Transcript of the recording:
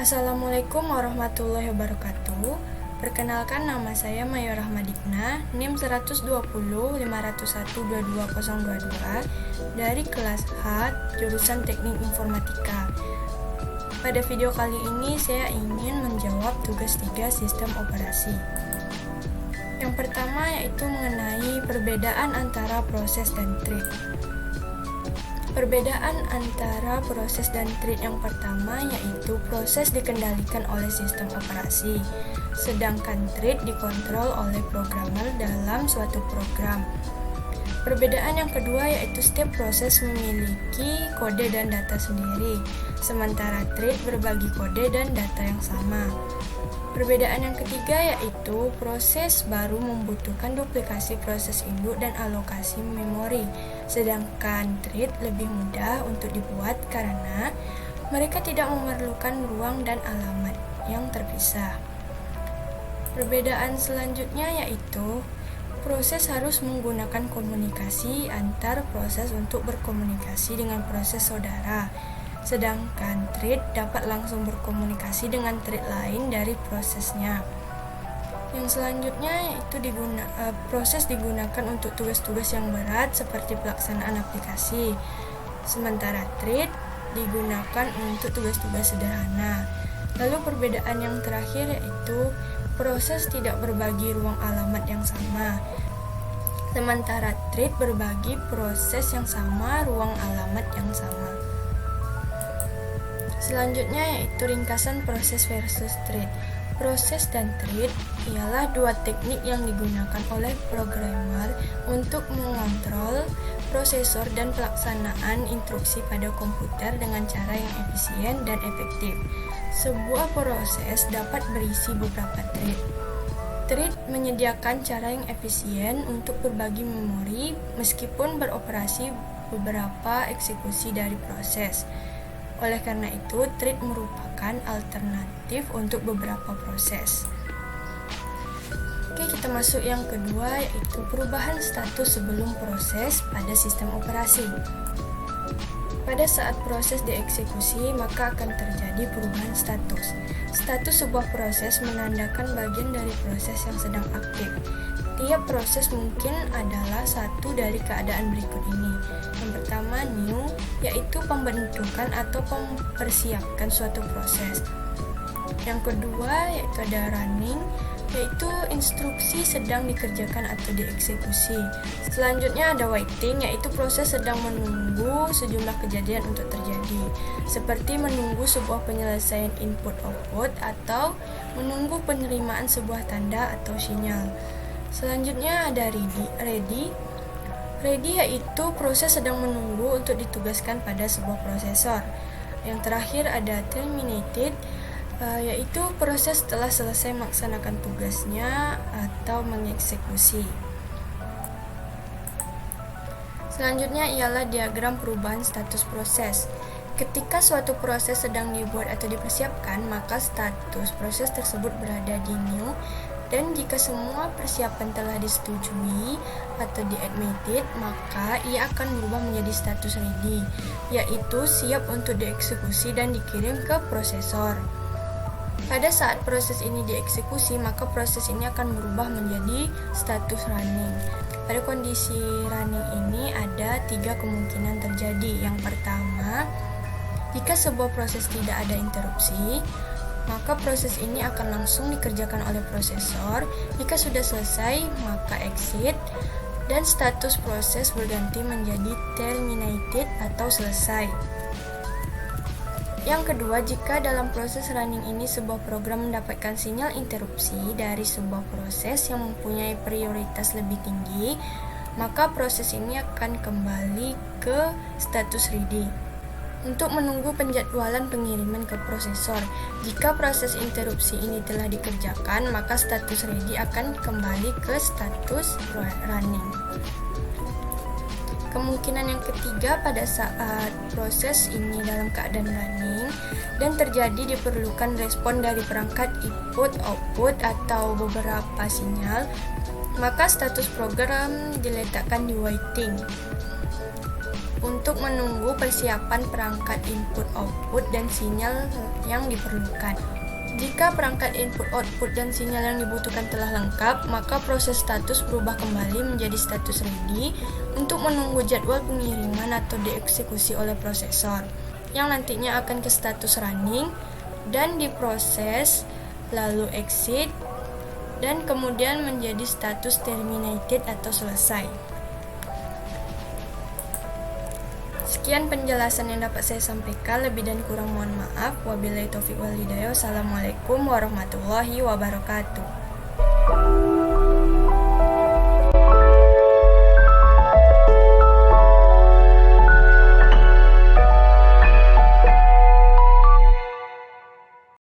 Assalamualaikum warahmatullahi wabarakatuh. Perkenalkan, nama saya Maya Rahmadikna, NIM 12050122022 dari kelas H, jurusan Teknik Informatika. Pada video kali ini saya ingin menjawab tugas 3 sistem operasi. Yang pertama yaitu mengenai perbedaan antara proses dan thread. Perbedaan antara proses dan thread yang pertama yaitu proses dikendalikan oleh sistem operasi, sedangkan thread dikontrol oleh programmer dalam suatu program. Perbedaan yang kedua yaitu setiap proses memiliki kode dan data sendiri, sementara thread berbagi kode dan data yang sama. Perbedaan yang ketiga yaitu proses baru membutuhkan duplikasi proses induk dan alokasi memori, sedangkan thread lebih mudah untuk dibuat karena mereka tidak memerlukan ruang dan alamat yang terpisah. Perbedaan selanjutnya yaitu proses harus menggunakan komunikasi antar proses untuk berkomunikasi dengan proses saudara, sedangkan thread dapat langsung berkomunikasi dengan thread lain dari prosesnya. Yang selanjutnya yaitu proses digunakan untuk tugas-tugas yang berat seperti pelaksanaan aplikasi, sementara thread digunakan untuk tugas-tugas sederhana. Lalu perbedaan yang terakhir yaitu proses tidak berbagi ruang alamat yang sama, sementara thread berbagi proses yang sama ruang alamat yang sama. Selanjutnya yaitu ringkasan proses versus thread. Proses dan thread ialah dua teknik yang digunakan oleh programmer untuk mengontrol prosesor dan pelaksanaan instruksi pada komputer dengan cara yang efisien dan efektif. Sebuah proses dapat berisi beberapa thread. Thread menyediakan cara yang efisien untuk berbagi memori meskipun beroperasi beberapa eksekusi dari proses. Oleh karena itu, thread merupakan alternatif untuk beberapa proses. Oke, kita masuk yang kedua yaitu perubahan status sebelum proses pada sistem operasi. Pada saat proses dieksekusi, maka akan terjadi perubahan status. Status sebuah proses menandakan bagian dari proses yang sedang aktif. Tiap proses mungkin adalah satu dari keadaan berikut ini. Yang pertama, new, yaitu pembentukan atau mempersiapkan suatu proses. Yang kedua, yaitu ada running, yaitu instruksi sedang dikerjakan atau dieksekusi. Selanjutnya ada waiting, yaitu proses sedang menunggu sejumlah kejadian untuk terjadi, seperti menunggu sebuah penyelesaian input-output atau menunggu penerimaan sebuah tanda atau sinyal. Selanjutnya ada ready. Ready yaitu proses sedang menunggu untuk ditugaskan pada sebuah prosesor. Yang terakhir ada terminated, yaitu proses setelah selesai melaksanakan tugasnya atau mengeksekusi. Selanjutnya ialah diagram perubahan status proses. Ketika suatu proses sedang dibuat atau dipersiapkan, maka status proses tersebut berada di new, dan jika semua persiapan telah disetujui atau di-admitted, maka ia akan berubah menjadi status ready, yaitu siap untuk dieksekusi dan dikirim ke prosesor. Pada saat proses ini dieksekusi, maka proses ini akan berubah menjadi status running. Pada kondisi running ini ada 3 kemungkinan terjadi. Yang pertama, jika sebuah proses tidak ada interupsi, maka proses ini akan langsung dikerjakan oleh prosesor. Jika sudah selesai, maka exit, dan status proses berganti menjadi terminated atau selesai. Yang kedua, jika dalam proses running ini sebuah program mendapatkan sinyal interupsi dari sebuah proses yang mempunyai prioritas lebih tinggi, maka proses ini akan kembali ke status ready untuk menunggu penjadwalan pengiriman ke prosesor. Jika proses interupsi ini telah dikerjakan, maka status ready akan kembali ke status running. Kemungkinan yang ketiga, pada saat proses ini dalam keadaan running dan terjadi diperlukan respon dari perangkat input, output, atau beberapa sinyal, maka status program diletakkan di waiting. untuk menunggu persiapan perangkat input-output dan sinyal yang diperlukan. Jika perangkat input-output dan sinyal yang dibutuhkan telah lengkap, maka proses status berubah kembali menjadi status ready untuk menunggu jadwal pengiriman atau dieksekusi oleh prosesor, yang nantinya akan ke status running dan diproses, lalu exit, dan kemudian menjadi status terminated atau selesai. Sekian penjelasan yang dapat saya sampaikan, lebih dan kurang mohon maaf. Wabillahi taufiq wal hidayah. Wassalamualaikum warahmatullahi wabarakatuh.